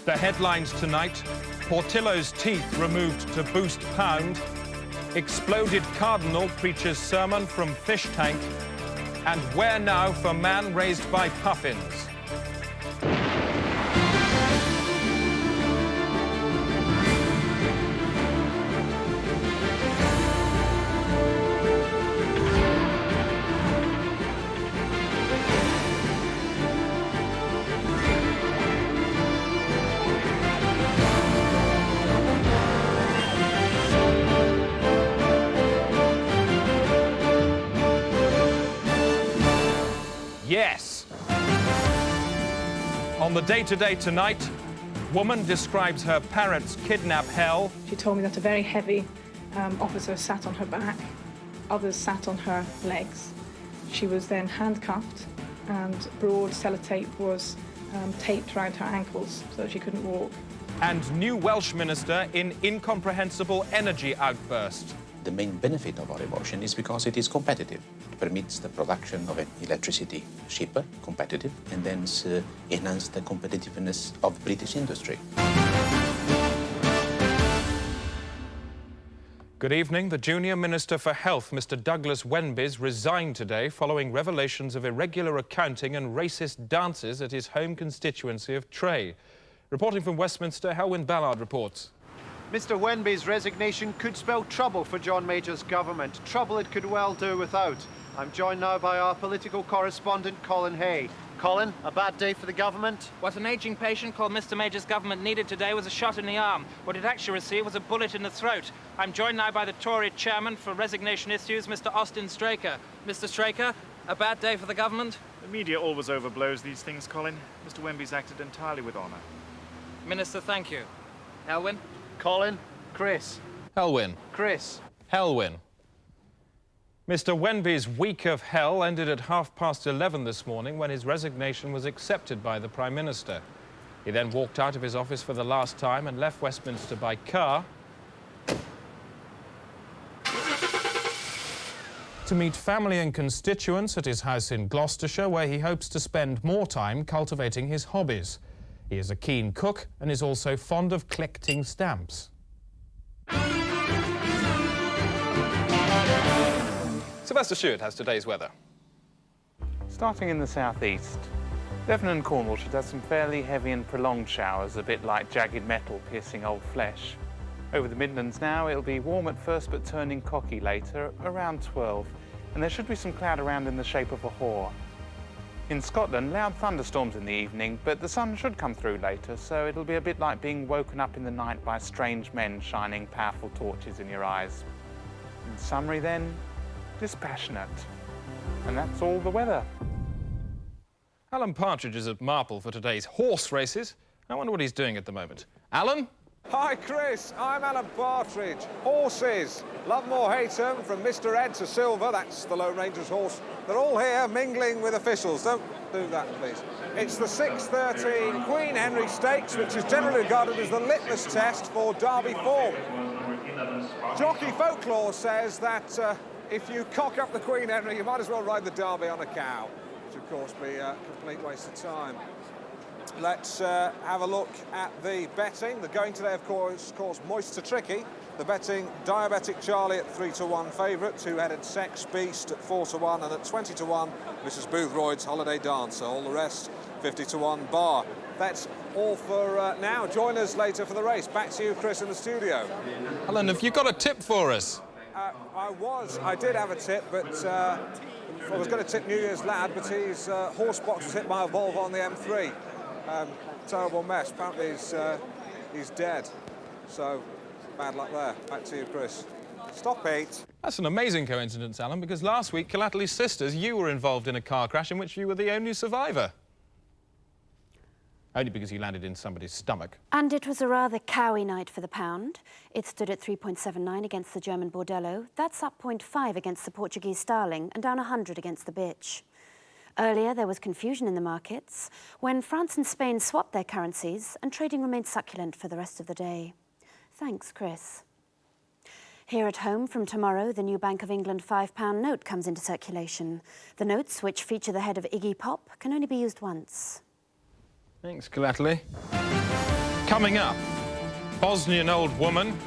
The headlines tonight: Portillo's teeth removed to boost pound, exploded cardinal preaches sermon from fish tank, and where now for man raised by puffins. Yes. On the day-to-day tonight, woman describes her parents' kidnap hell. She told me that a very heavy officer sat on her back, others sat on her legs. She was then handcuffed and broad sellotape was taped around her ankles so that she couldn't walk. And new Welsh minister in incomprehensible energy outburst. The main benefit of our emotion is because it is competitive. It permits the production of electricity cheaper, competitive, and then enhance the competitiveness of British industry. Good evening. The junior Minister for Health, Mr. Douglas Wenbys, resigned today following revelations of irregular accounting and racist dances at his home constituency of Tray. Reporting from Westminster, Helwyn Ballard reports. Mr. Wenby's resignation could spell trouble for John Major's government, trouble it could well do without. I'm joined now by our political correspondent, Colin Hay. Colin, a bad day for the government? What an ageing patient called Mr. Major's government needed today was a shot in the arm. What it actually received was a bullet in the throat. I'm joined now by the Tory chairman for resignation issues, Mr. Austin Straker. Mr. Straker, a bad day for the government? The media always overblows these things, Colin. Mr. Wenby's acted entirely with honour. Minister, thank you. Helwyn? Colin, Chris. Helwyn. Chris. Helwyn. Mr. Wenby's week of hell ended at 11:30 this morning when his resignation was accepted by the Prime Minister. He then walked out of his office for the last time and left Westminster by car to meet family and constituents at his house in Gloucestershire, where he hopes to spend more time cultivating his hobbies. He is a keen cook and is also fond of collecting stamps. Sylvester Stewart has today's weather. Starting in the southeast, Devon and Cornwall should have some fairly heavy and prolonged showers, a bit like jagged metal piercing old flesh. Over the Midlands now, it'll be warm at first but turning cocky later, around 12, and there should be some cloud around in the shape of a whore. In Scotland, loud thunderstorms in the evening, but the sun should come through later, so it'll be a bit like being woken up in the night by strange men shining powerful torches in your eyes. In summary then, dispassionate. And that's all the weather. Alan Partridge is at Marple for today's horse races. I wonder what he's doing at the moment. Alan? Hi, Chris. I'm Alan Partridge. Horses. Love 'em or hate 'em, from Mr. Ed to Silver, that's the Lone Ranger's horse. They're all here mingling with officials. Don't do that, please. It's the 6:13 Queen Henry Stakes, which is generally regarded as the litmus test for Derby form. Jockey folklore says that if you cock up the Queen Henry, you might as well ride the Derby on a cow, which of course be a complete waste of time. Let's have a look at the betting. The going today, of course, Moist to Tricky. The betting, Diabetic Charlie at 3-1 favourite, two-headed Sex Beast at 4-1, and at 20-1, Mrs. Boothroyd's Holiday Dancer. All the rest, 50-1 bar. That's all for now. Join us later for the race. Back to you, Chris, in the studio. Alan, have you got a tip for us? I did have a tip, but I was going to tip New Year's Lad, but his horse box was hit by a Volvo on the M3. Terrible mess. Apparently he's dead. So, bad luck there. Back to you, Chris. Stop it. That's an amazing coincidence, Alan, because last week, Collaterally Sisters, you were involved in a car crash in which you were the only survivor. Only because you landed in somebody's stomach. And it was a rather cowy night for the pound. It stood at 3.79 against the German Bordello. That's up 0.5 against the Portuguese Starling and down 100 against the Bitch. Earlier, there was confusion in the markets when France and Spain swapped their currencies and trading remained succulent for the rest of the day. Thanks, Chris. Here at home, from tomorrow, the new Bank of England £5 note comes into circulation. The notes, which feature the head of Iggy Pop, can only be used once. Thanks, Collaterally. Coming up, Bosnian old woman,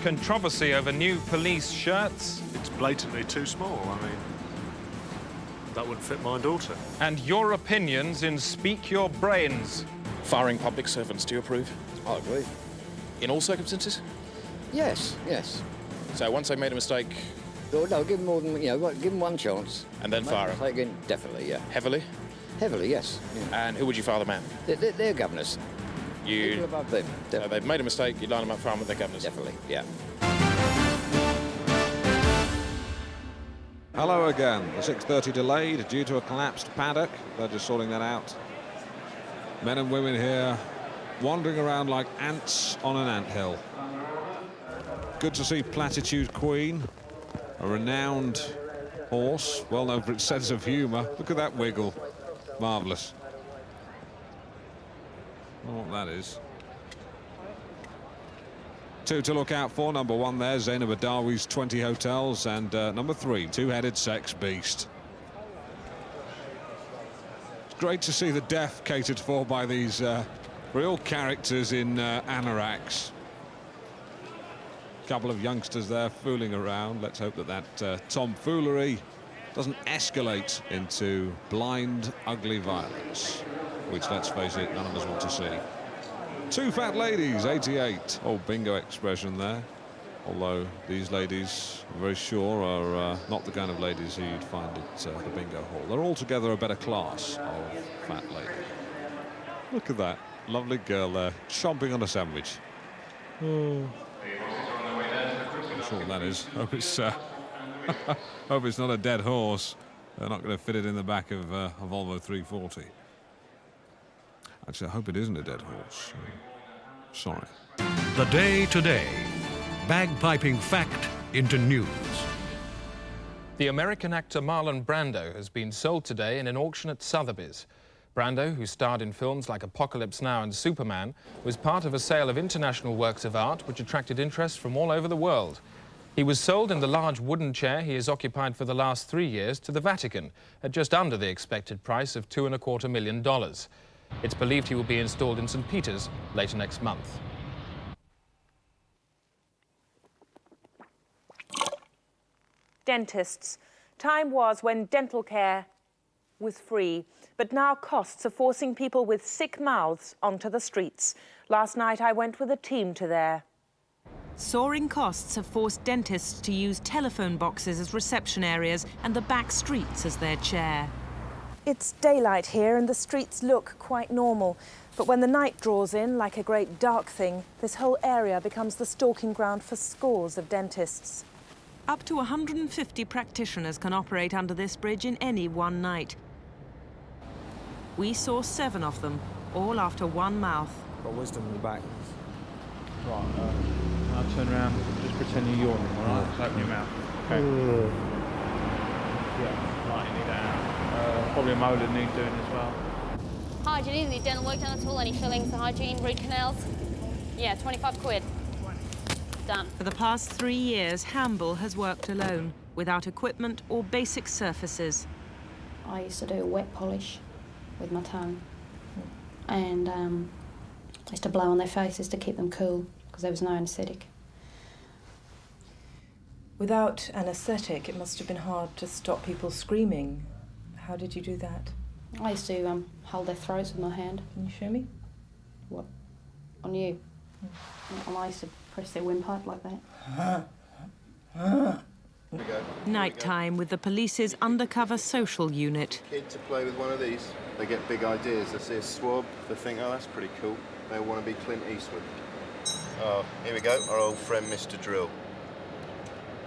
controversy over new police shirts, It's blatantly too small. I mean, that wouldn't fit my daughter. and your opinions in Speak Your Brains. Firing public servants, do you approve? I agree. In all circumstances? Yes, yes. So once they made a mistake, No, no, give them more than, you know, give them one chance. and then fire them? Again, definitely, yeah. Heavily? Heavily, yes. Yeah. And who would you fire them at? They're governors. People You... above them, So definitely. they've made a mistake, you line them up, fire them with their governors? Definitely, yeah. Hello again. The 6:30 delayed due to a collapsed paddock. They're just sorting that out. Men and women here wandering around like ants on an anthill. Good to see Platitude Queen, a renowned horse, well known for its sense of humour. Look at that wiggle. Marvellous. I don't know what that is. Two to look out for. Number one there, Zainab Adawi's 20 Hotels, and number three, two-headed sex beast. It's great to see the deaf catered for by these real characters in anoraks. Couple of youngsters there fooling around. Let's hope that that tomfoolery doesn't escalate into blind, ugly violence, which, let's face it, none of us want to see. Two fat ladies, 88. Oh, bingo expression there. Although these ladies, I'm very sure, are not the kind of ladies who you'd find at the bingo hall. They're altogether a better class of fat lady. Look at that lovely girl there, chomping on a sandwich. Oh. I'm sure what that is. Hope it's hope it's not a dead horse. They're not going to fit it in the back of a Volvo 340. Actually, I hope it isn't a dead horse. Sorry. The Day Today. Bagpiping fact into news. The American actor Marlon Brando has been sold today in an auction at Sotheby's. Brando, who starred in films like Apocalypse Now and Superman, was part of a sale of international works of art which attracted interest from all over the world. He was sold in the large wooden chair he has occupied for the last 3 years to the Vatican at just under the expected price of $2.25 million. It's believed he will be installed in St. Peter's later next month. Dentists. Time was when dental care was free, but now costs are forcing people with sick mouths onto the streets. Last night I went with a team to there. Soaring costs have forced dentists to use telephone boxes as reception areas and the back streets as their chair. It's daylight here and the streets look quite normal, but when the night draws in like a great dark thing, this whole area becomes the stalking ground for scores of dentists. Up to 150 practitioners can operate under this bridge in any one night. We saw 7 of them, all after one mouth. Got wisdom in the back. Right, I'll turn around, just pretend you're yawning, all right? Just open your mouth. Okay. Yeah, right, you need that out. Probably a molar need doing as well. Hygiene, is any dental work done at all? Any fillings, hygiene, root canals? Yeah, 25 quid. Done. For the past 3 years, Hamble has worked alone, without equipment or basic surfaces. I used to do wet polish with my tongue, and I used to blow on their faces to keep them cool because there was no anaesthetic. Without anaesthetic, it must have been hard to stop people screaming. How did you do that? I used to hold their throats with my hand. Can you show me? What? On you? And I used to press their windpipe like that. Nighttime with the police's undercover social unit. Kid to play with one of these, they get big ideas. They see a swab, they think, oh, that's pretty cool. They want to be Clint Eastwood. Oh, here we go, our old friend Mr. Drill.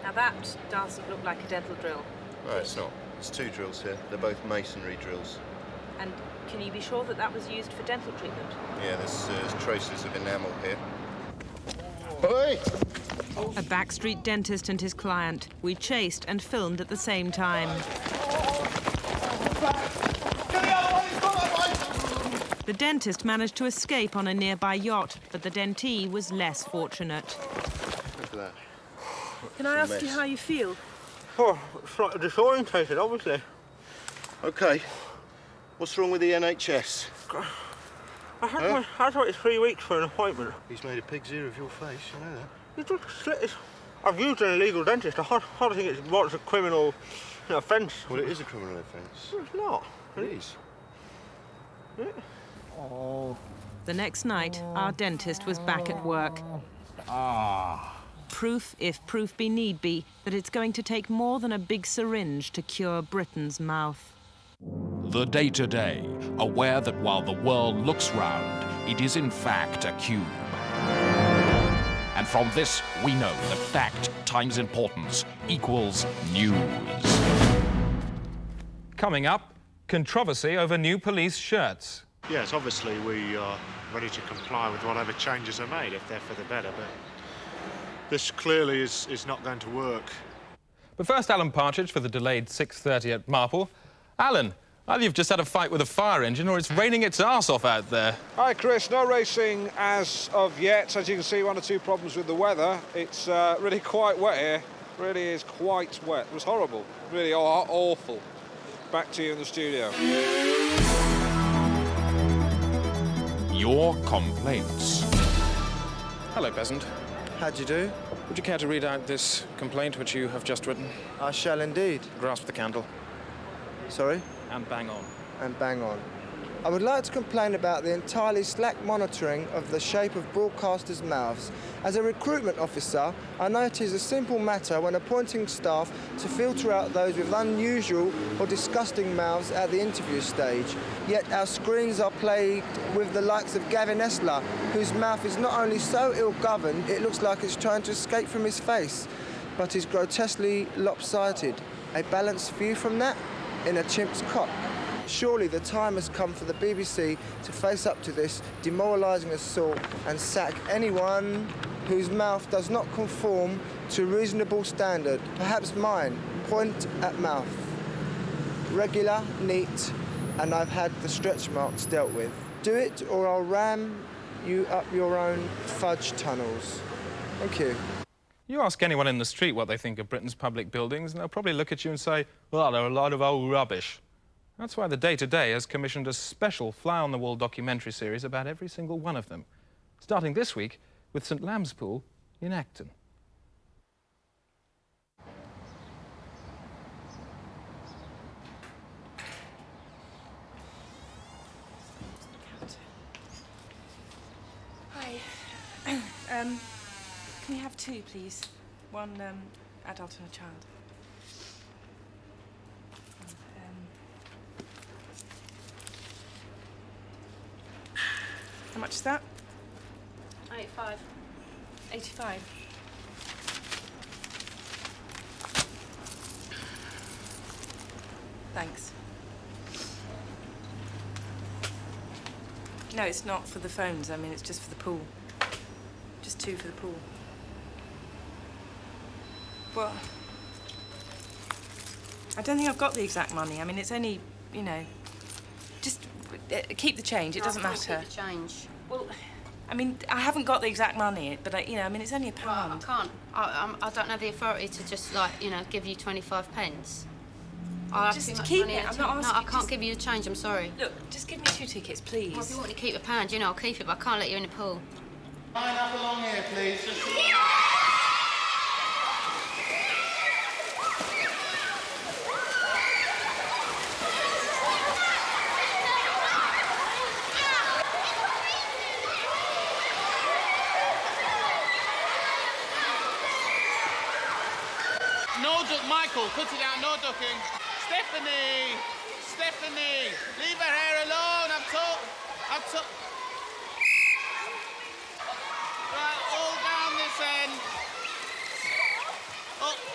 Now that doesn't look like a dental drill. No, it's not. There's 2 drills here. They're both masonry drills. And can you be sure that that was used for dental treatment? Yeah, there's traces of enamel here. Oi! A backstreet dentist and his client. We chased and filmed at the same time. The dentist managed to escape on a nearby yacht, but the dentee was less fortunate. Look at that. Can I ask you how you feel? Oh, slightly disorientated, obviously. OK. What's wrong with the NHS? Huh? I thought it's 3 weeks for an appointment. He's made a pig's ear of your face, you know that. You just slit it. I've used an illegal dentist. I hardly think it's what's a criminal offence. Well, it is a criminal offence. It's not. It is. Oh. The next night, our dentist was back at work. Proof, if proof be need be, that it's going to take more than a big syringe to cure Britain's mouth. The day-to-day, aware that while the world looks round, it is in fact a cube. And from this, we know that fact times importance equals news. Coming up, controversy over new police shirts. Yes, obviously we are ready to comply with whatever changes are made if they're for the better, but this clearly is not going to work. But first, Alan Partridge for the delayed 6:30 at Marple. Alan, either you've just had a fight with a fire engine or it's raining its arse off out there. Hi, Chris. No racing as of yet. As you can see, 1 or 2 problems with the weather. It's really quite wet here. Really is quite wet. It was horrible. Really awful. Back to you in the studio. Your complaints. Hello, peasant. How'd you do? Would you care to read out this complaint which you have just written? I shall indeed. Grasp the candle. Sorry? And bang on. And bang on. I would like to complain about the entirely slack monitoring of the shape of broadcasters' mouths. As a recruitment officer, I know it is a simple matter when appointing staff to filter out those with unusual or disgusting mouths at the interview stage. Yet our screens are plagued with the likes of Gavin Esler, whose mouth is not only so ill-governed, it looks like it's trying to escape from his face, but is grotesquely lopsided. A balanced view from that? In a chimp's cock. Surely the time has come for the BBC to face up to this demoralising assault and sack anyone whose mouth does not conform to reasonable standard. Perhaps mine. Point at mouth. Regular, neat, and I've had the stretch marks dealt with. Do it or I'll ram you up your own fudge tunnels. Thank you. You ask anyone in the street what they think of Britain's public buildings, and they'll probably look at you and say, well, they're a lot of old rubbish. That's why the Day-to-Day has commissioned a special fly-on-the-wall documentary series about every single one of them, starting this week with St Lamb's Pool in Acton. Hi. Can we have 2, please? One adult and a child. How much is that? 85. 85. Thanks. No, it's not for the phones. I mean, it's just for the pool. Just 2 for the pool. Well, I don't think I've got the exact money. I mean, it's only, you know, just keep the change. It doesn't matter. Keep the change. Well, I mean, I haven't got the exact money, but you know, I mean, it's only a pound. Well, I can't. I don't have the authority to just like, you know, give you 25 pence. I have Just too much keep money it. at I'm not all. No, asking I you, can't just- give you the change. I'm sorry. Look, just give me 2 tickets, please. Well, if you want to keep a pound, you know, I'll keep it, but I can't let you in the pool. Line up along here, please. No duck, Michael, cut it out, no ducking. Stephanie! Stephanie! Leave her hair alone, I've told... Right, all down this end.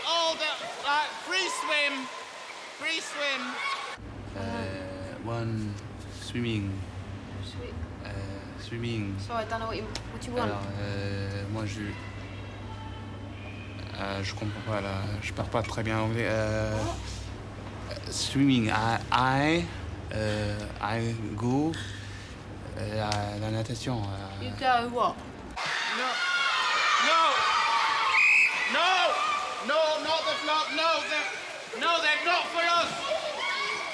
All down, right, free swim. Free swim. One swimming. Swimming. Sorry, I don't know what you want. Alors, moi je comprends pas là, je parle pas très bien anglais. Swimming, I go la natation. You go what? No, not the flock, no, they're not for us.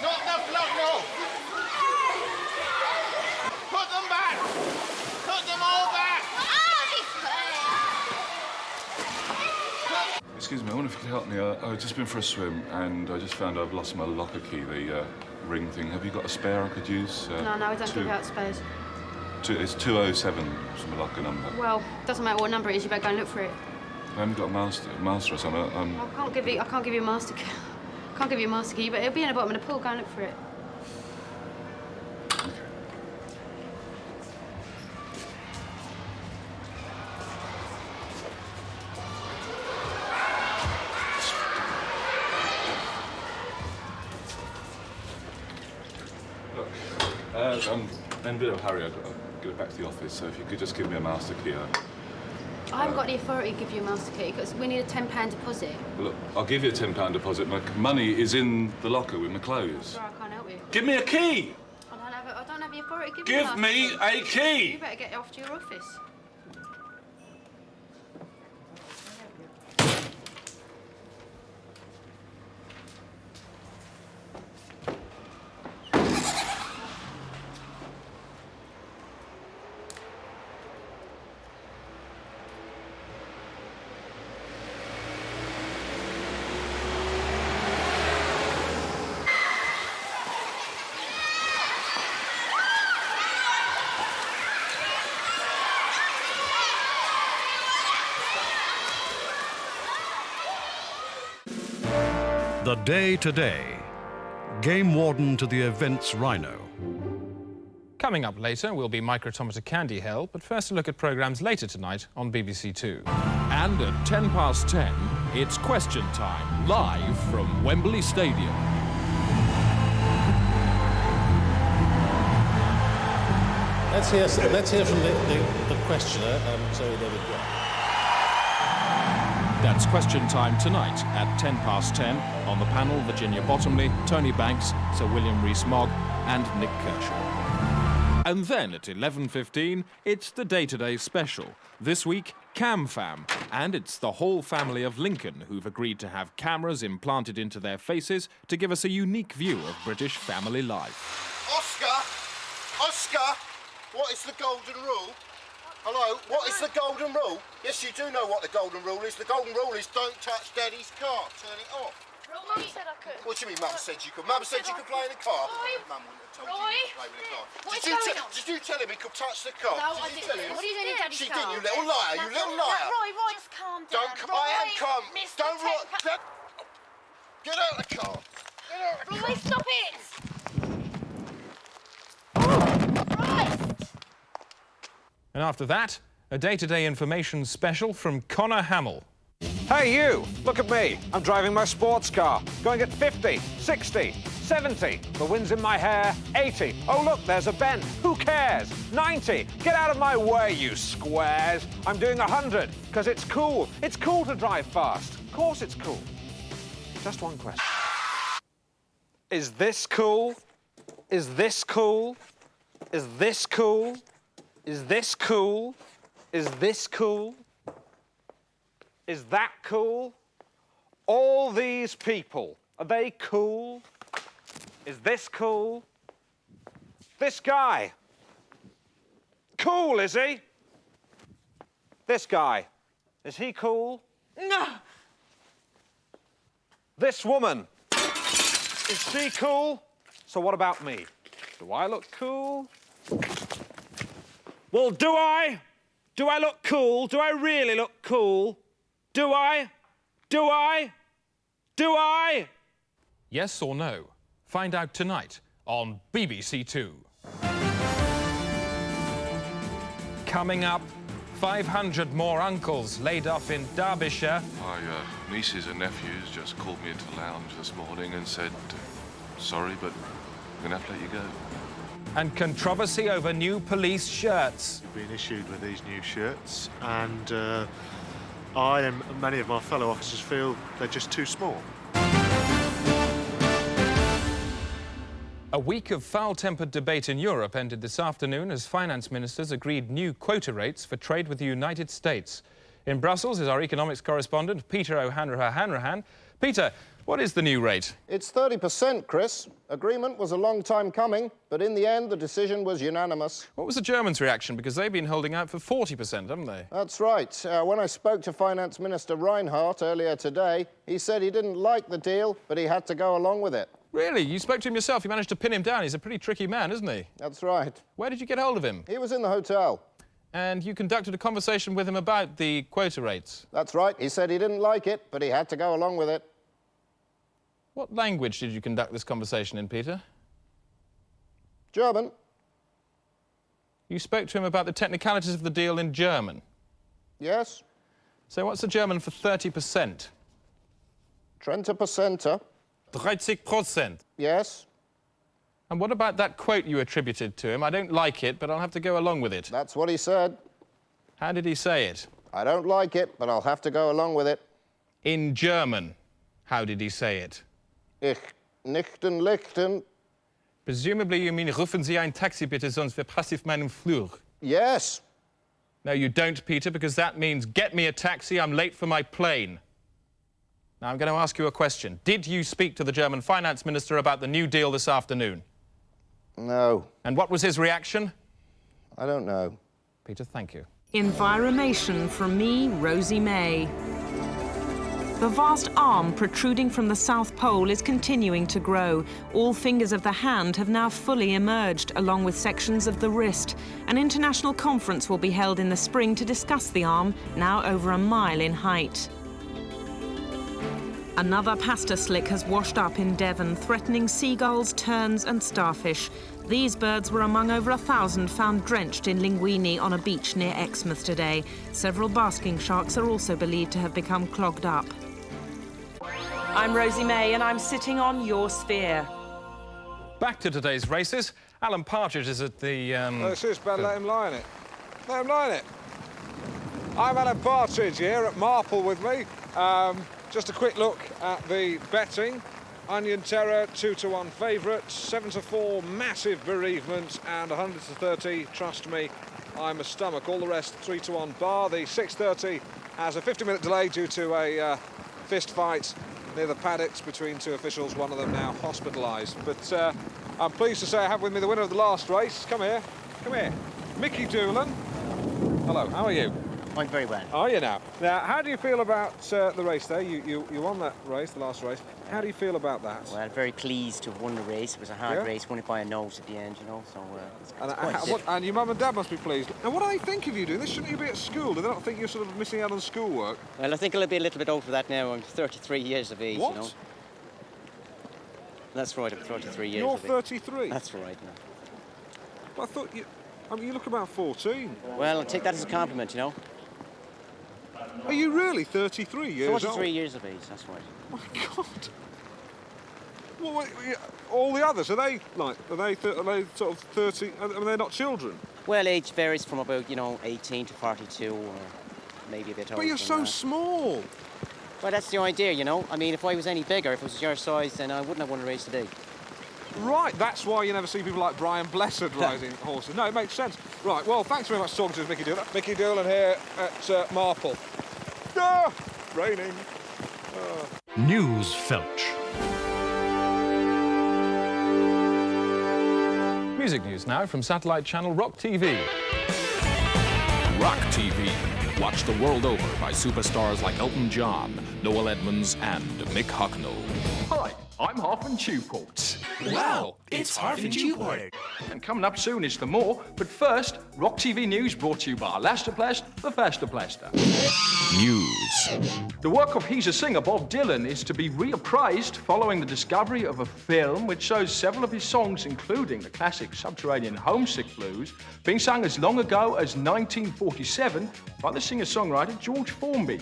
Not the flock, no. Put them back. excuse me, I wonder if you could help me. I've just been for a swim and I just found I've lost my locker key, the ring thing. Have you got a spare I could use? No, we don't give out spares. It's 207, it's my locker number. Well, doesn't matter what number it is, you better go and look for it. I haven't got a master or something. I can't give you a master key. I can't give you a master key, but it'll be in the bottom of the pool. Go and look for it. I'm in a bit of a hurry. I've got to get back to the office, so if you could just give me a master key. I haven't got the authority to give you a master key because we need a £10 deposit. Well, look, I'll give you a £10 deposit. My money is in the locker with my clothes. Sorry, I can't help you. Give me a key! I don't have the authority to give Give you a me master a key! You better get off to your office. The Day Today. Game warden to the event's rhino. Coming up later will be microtometer candy hell, but first a look at programmes later tonight on BBC Two. And at 10:10, it's question time, live from Wembley Stadium. Let's hear from the questioner. So there we go. That's question time tonight at 10:10 on the panel Virginia Bottomley, Tony Banks, Sir William Rees-Mogg and Nick Kershaw. And then at 11:15, it's the Day Today special. This week, Cam Fam, and it's the whole family of Lincoln who've agreed to have cameras implanted into their faces to give us a unique view of British family life. Oscar, what is the golden rule? Hello, what is the golden rule? Yes, you do know what the golden rule is. The golden rule is don't touch Daddy's car. Turn it off. Mum said I could. What do you mean, Mum said you could? Mum said you could play in the car. Mum wouldn't have told you to play with the car. Did you tell him he could touch the car? No, I didn't. What are you doing in Daddy's She car? didn't, you little liar, you little liar. Roy, just calm down. I am calm. Don't get out of the car. Get out of the car. Roy, stop it! And after that, a day-to-day information special from Connor Hamill. Hey, you! Look at me. I'm driving my sports car, going at 50, 60, 70. The wind's in my hair, 80. Oh, look, there's a bend. Who cares? 90. Get out of my way, you squares. I'm doing 100, because it's cool. It's cool to drive fast. Of course it's cool. Just one question. Is this cool? Is this cool? Is this cool? Is this cool? Is this cool? Is that cool? All these people, are they cool? Is this cool? This guy, cool, is he? This guy, is he cool? No. This woman, is she cool? So what about me? Do I look cool? Well, do I? Do I look cool? Do I really look cool? Do I? Do I? Do I? Yes or no? Find out tonight on BBC Two. Coming up, 500 more uncles laid off in Derbyshire. My nieces and nephews just called me into the lounge this morning and said, sorry, but I'm going to have to let you go. And controversy over new police shirts. We've been issued with these new shirts, and I and many of my fellow officers feel they're just too small. A week of foul-tempered debate in Europe ended this afternoon as finance ministers agreed new quota rates for trade with the United States. In Brussels is our economics correspondent, Peter O'Hanrahan. Peter, what is the new rate? It's 30%, Chris. Agreement was a long time coming, but in the end, the decision was unanimous. What was the Germans' reaction? Because they've been holding out for 40%, haven't they? That's right. When I spoke to Finance Minister Reinhardt earlier today, he said he didn't like the deal, but he had to go along with it. Really? You spoke to him yourself? You managed to pin him down? He's a pretty tricky man, isn't he? That's right. Where did you get hold of him? He was in the hotel. And you conducted a conversation with him about the quota rates? That's right. He said he didn't like it, but he had to go along with it. What language did you conduct this conversation in, Peter? German. You spoke to him about the technicalities of the deal in German? Yes. So what's the German for 30%? 30%. 30%. Yes. And what about that quote you attributed to him? I don't like it, but I'll have to go along with it. That's what he said. How did he say it? I don't like it, but I'll have to go along with it. In German, how did he say it? Ich nichten lichten. Presumably you mean, rufen Sie ein Taxi bitte, sonst verpasse ich meinen Flug. Yes. No, you don't, Peter, because that means get me a taxi, I'm late for my plane. Now, I'm going to ask you a question. Did you speak to the German finance minister about the new deal this afternoon? No. And what was his reaction? I don't know. Peter, thank you. Environation from me, Rosie May. The vast arm protruding from the South Pole is continuing to grow. All fingers of the hand have now fully emerged, along with sections of the wrist. An international conference will be held in the spring to discuss the arm, now over a mile in height. Another pasta slick has washed up in Devon, threatening seagulls, terns and starfish. These birds were among over 1,000 found drenched in linguini on a beach near Exmouth today. Several basking sharks are also believed to have become clogged up. I'm Rosie May and I'm sitting on your sphere. Back to today's races. Alan Partridge is at the... This is bad, let him lie in it. Let him lie in it. I'm Alan Partridge here at Marple with me. Just a quick look at the betting. Onion Terror, 2-1 favourite, 7-4 massive bereavement, and 100-30, trust me, I'm a stomach. All the rest 3-1 bar. The 6:30 has a 50-minute delay due to a fist fight near the paddocks between two officials, one of them now hospitalised. But I'm pleased to say I have with me the winner of the last race. Come here, Mickey Doolan. Hello, how are you? I'm very well. Are you now? Now, how do you feel about the race there? You won that race, the last race. How do you feel about that? Well, very pleased to have won the race. It was a hard race, won it by a nose at the end, you know, so and your mum and dad must be pleased. And what do they think of you doing this? Shouldn't you be at school? Do they not think you're sort of missing out on schoolwork? Well, I think I'll be a little bit over that now. I'm 33 years of age, what? You know. That's right, I'm 33 years You're of age. 33? That's right, now. Well, I thought you look about 14. Well, I'll take that as a compliment, you know. Are you really 33 years old? 43 years of age, that's right. Oh my God. Well, all the others, are they sort of 30, I mean, they're not children? Well, age varies from about, 18 to 42, or maybe a bit older. But you're so small. Well, that's the idea, you know. I mean, if I was any bigger, if it was your size, then I wouldn't have won a race today. Right, that's why you never see people like Brian Blessed riding horses. No, it makes sense. Right, well, thanks very much for talking to us, Mickey Doolan. Mickey Doolan here at Marple. Ah, raining. News Felch. Music news now from satellite channel Rock TV. Rock TV. Watched the world over by superstars like Elton John, Noel Edmonds and Mick Hucknall. Hi, I'm Harfin Tewport. Wow, it's Harfin Tewport. And coming up soon is the more, but first, Rock TV News brought to you by Lasterplast, the faster plaster. News. The work of He's a Singer Bob Dylan is to be reappraised following the discovery of a film which shows several of his songs, including the classic Subterranean Homesick Blues, being sung as long ago as 1947 by the singer-songwriter George Formby.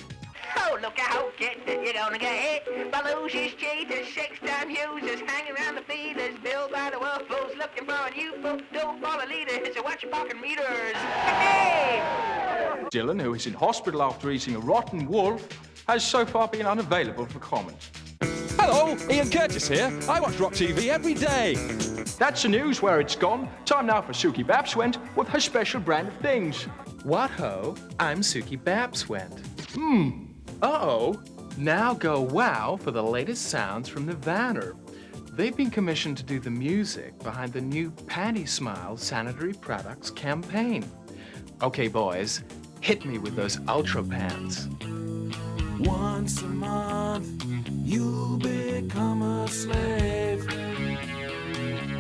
Oh, look out, kids, you're gonna get hit. Belushis, cheaters, six-time users, hanging around the feeders, billed by the waffles, looking for a new foot, don't follow leaders, so watch your pocket meters. Hey! Dylan, who is in hospital after eating a rotten wolf, has so far been unavailable for comment. Hello, Ian Curtis here. I watch Rock TV every day. That's the news where it's gone. Time now for Suki Babswent with her special brand of things. What ho? I'm Suki Babswent. Uh-oh. Now go wow for the latest sounds from Nirvana. They've been commissioned to do the music behind the new Panty Smile sanitary products campaign. Okay, boys, hit me with those ultra pants. Once a month, you'll become a slave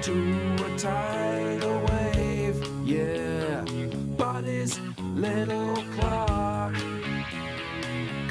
to a tidal wave, yeah. But his little clock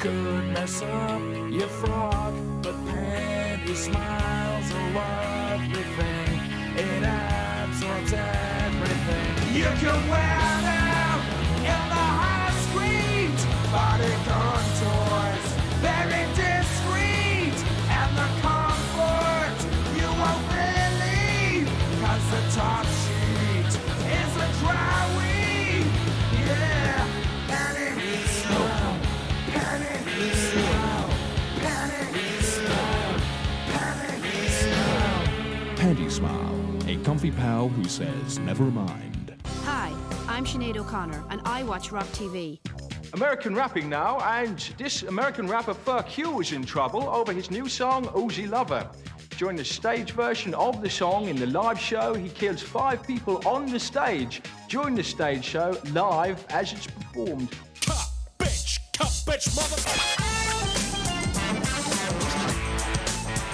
could mess up your frog, but Panty Smile's a lovely thing. It absorbs everything. You can wear them in the high street, body contours, very discreet, and the comfort you won't believe, 'cause the top sheet is a dry weed, yeah. Panty Smile, Panty Smile, Panty Smile, Panty Smile. Panty Smile, a comfy pal who says never mind. Hi, I'm Sinead O'Connor, and I watch Rock TV. American rapping now, and this American rapper Ferg Hugh is in trouble over his new song, Uzi Lover. During the stage version of the song in the live show, he kills 5 people on the stage during the stage show, live as it's performed. Bitch, mother.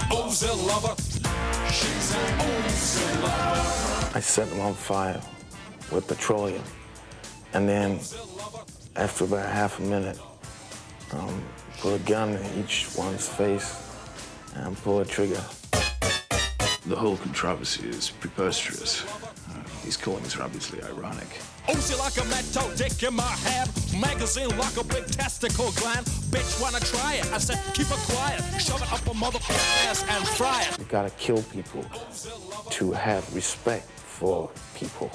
Uzi Lover. She's an Uzi Lover. I set them on fire with petroleum, and then after about half a minute, put a gun in each one's face and pull a trigger. The whole controversy is preposterous. He's calling us obviously ironic. Uzi like a metal dick in my hand, magazine like a big testicle gland. Bitch wanna try it? I said keep it quiet, shove it up a motherfucker's ass and fry it. You gotta kill people to have respect for people.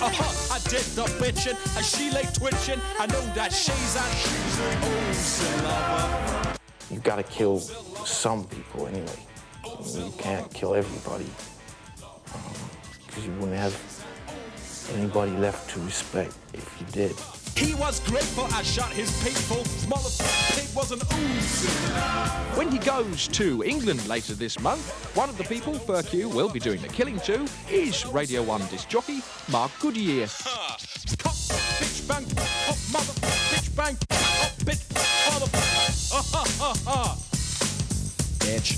I did the bitchin', and she lay twitching. I know that she's an Uzi Lover. You gotta kill some people anyway. You can't kill everybody, because you wouldn't have anybody left to respect if you did. He was grateful I shot his people. Motherfucking pig was an Uzi. When he goes to England later this month, one of the people Ferg Hugh will be doing the killing to is Radio 1 disc jockey Mark Goodyear. Cop, bitch, bang, oh, mother, bitch, bang, oh, bitch, mother, bitch.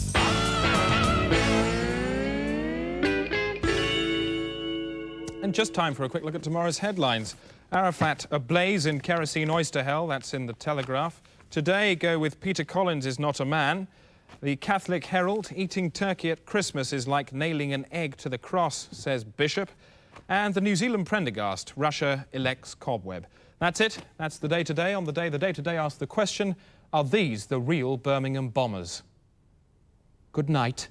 And just time for a quick look at tomorrow's headlines. Arafat ablaze in kerosene oyster hell, that's in the Telegraph. Today, go with Peter Collins is not a man. The Catholic Herald, eating turkey at Christmas is like nailing an egg to the cross, says Bishop. And the New Zealand Prendergast, Russia elects Cobweb. That's it. That's the Day Today. On the Day Today asks the question, are these the real Birmingham bombers? Good night.